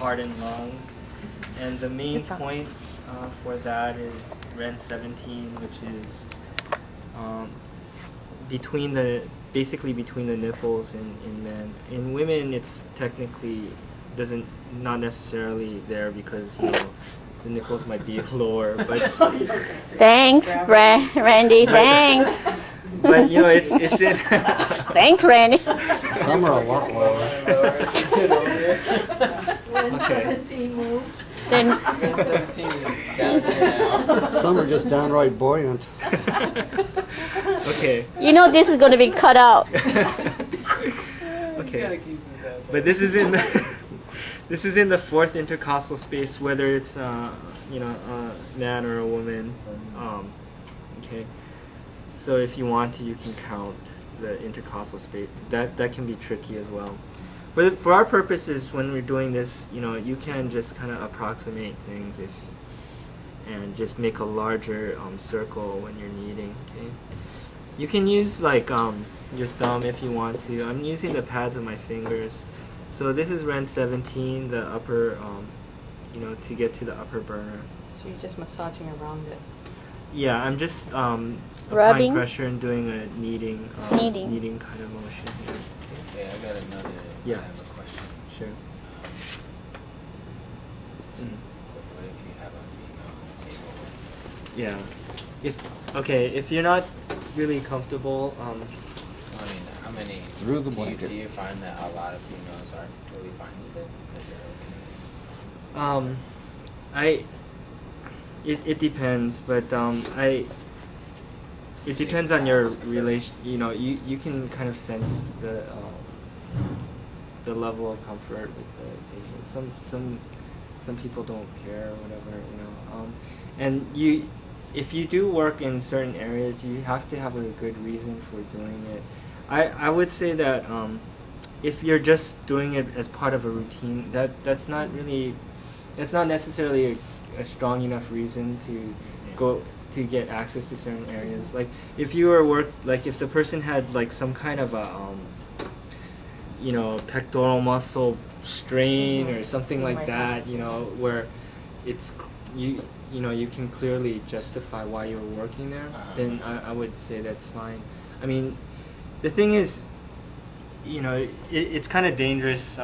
heart and lungs. And the main point for that is REN 17, which is basically between the nipples in men. In women, it's technically not necessarily there because the nipples might be lower. But thanks, Randy. Thanks. But it's in. Thanks, Randy. Some are a lot lower. Okay. Then Some are just downright buoyant. Okay. this is going to be cut out. Okay. But this is in the fourth intercostal space, whether it's a man or a woman. Okay. So if you want to, you can count the intercostal space. That can be tricky as well. But for our purposes, when we're doing this, you can just kind of approximate things and just make a larger circle when you're kneading. Okay. You can use your thumb if you want to. I'm using the pads of my fingers. So this is REN 17, the upper, to get to the upper burner. So you're just massaging around it. Yeah, I'm just applying Rubbing? pressure and doing a kneading kind of motion here. Yeah, I got another. Yeah. I have a question. Sure. What if you have a female on the table? Yeah. If you're not really comfortable, I mean, how many? Through the blanket. Do you find that a lot of females aren't really fine with it? Because they're okay? it depends, but it depends on your relation. You can kind of sense the level of comfort with the patient. Some people don't care or whatever, and if you do work in certain areas, you have to have a good reason for doing it. I would say that if you're just doing it as part of a routine, that's not necessarily a strong enough reason to go to get access to certain areas. Like if you were if the person had some kind of a pectoral muscle strain or something like that, where it's you can clearly justify why you're working there, then I would say that's fine. I mean, the thing is, it's kind of dangerous,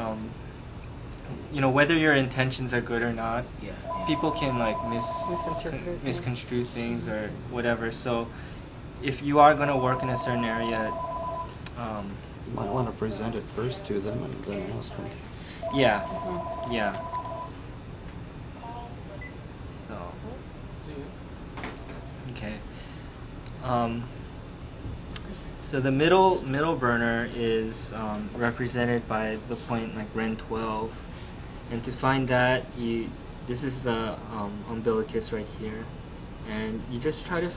whether your intentions are good or not. Yeah. People can Misconstrue things or whatever. So if you are going to work in a certain area, You might want to present it first to them and then ask them. yeah. So okay. So the middle burner is represented by the point REN 12, and to find that, this is the umbilicus right here, and you just try to.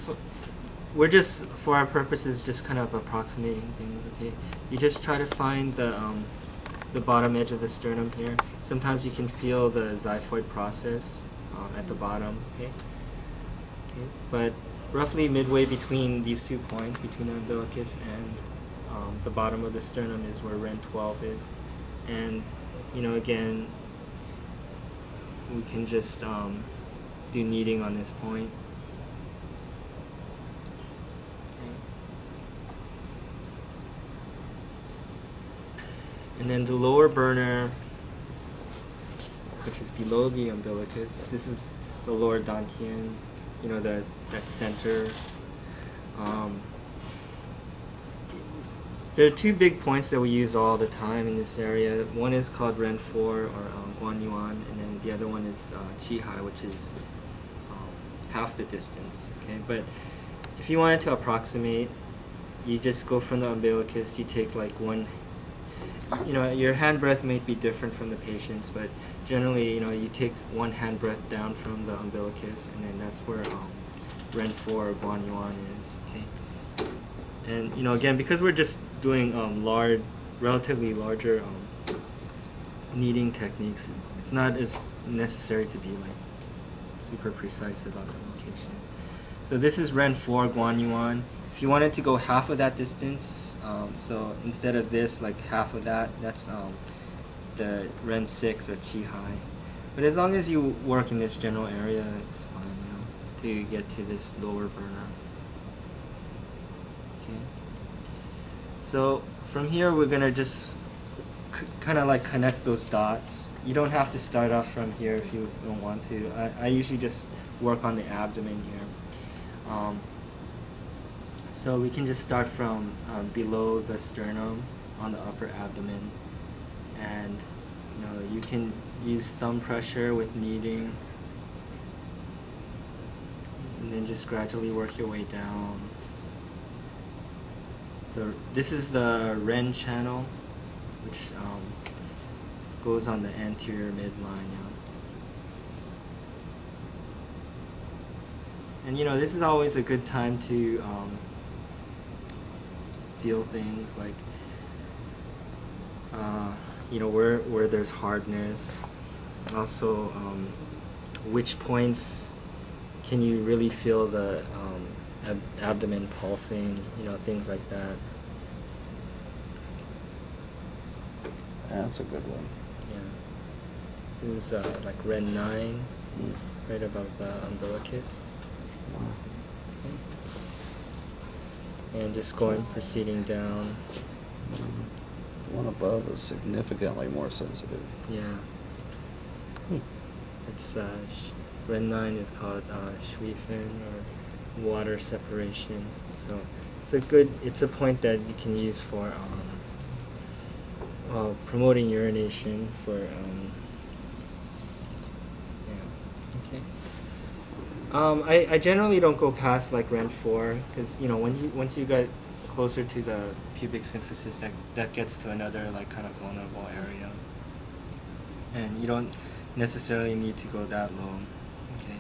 We're just, for our purposes, just kind of approximating things. Okay, you just try to find the bottom edge of the sternum here. Sometimes you can feel the xiphoid process at the bottom. Okay, but roughly midway between these 2 points, between the umbilicus and the bottom of the sternum, is where REN 12 is, and again, we can just do kneading on this point. And then the lower burner, which is below the umbilicus, this is the lower dantian, that center. There are two big points that we use all the time in this area. One is called REN 4 or Guanyuan, and then the other one is Chi-Hai, which is half the distance. Okay, but if you wanted to approximate, you just go from the umbilicus. You take one. Your hand breath may be different from the patient's, but generally, you take one hand breath down from the umbilicus, and then that's where REN 4 or Guanyuan is. Okay. And again, because we're just doing relatively larger kneading techniques, it's not as necessary to be super precise about the location. So this is REN 4 Guanyuan. If you wanted to go half of that distance, so instead of this, half of that, that's the REN 6 or Chi-Hai. But as long as you work in this general area, it's fine, to get to this lower burner. Okay. So from here, we're gonna just kind of like connect those dots. You don't have to start off from here if you don't want to. I usually just work on the abdomen here. So we can just start from below the sternum on the upper abdomen, and you can use thumb pressure with kneading, and then just gradually work your way down. This is the Ren channel, which goes on the anterior midline. And this is always a good time to feel things like where there's hardness. Also, which points can you really feel the abdomen pulsing? Things like that. That's a good one. Yeah. This is like Ren 9, right above the umbilicus. Wow. And just proceeding down. The one above is significantly more sensitive. Yeah. It's Ren 9 is called Schweifen, or water separation. So it's a point that you can use for promoting urination for I generally don't go past like Ren 4, because once you get closer to the pubic symphysis, that gets to another like kind of vulnerable area, and you don't necessarily need to go that low. Okay.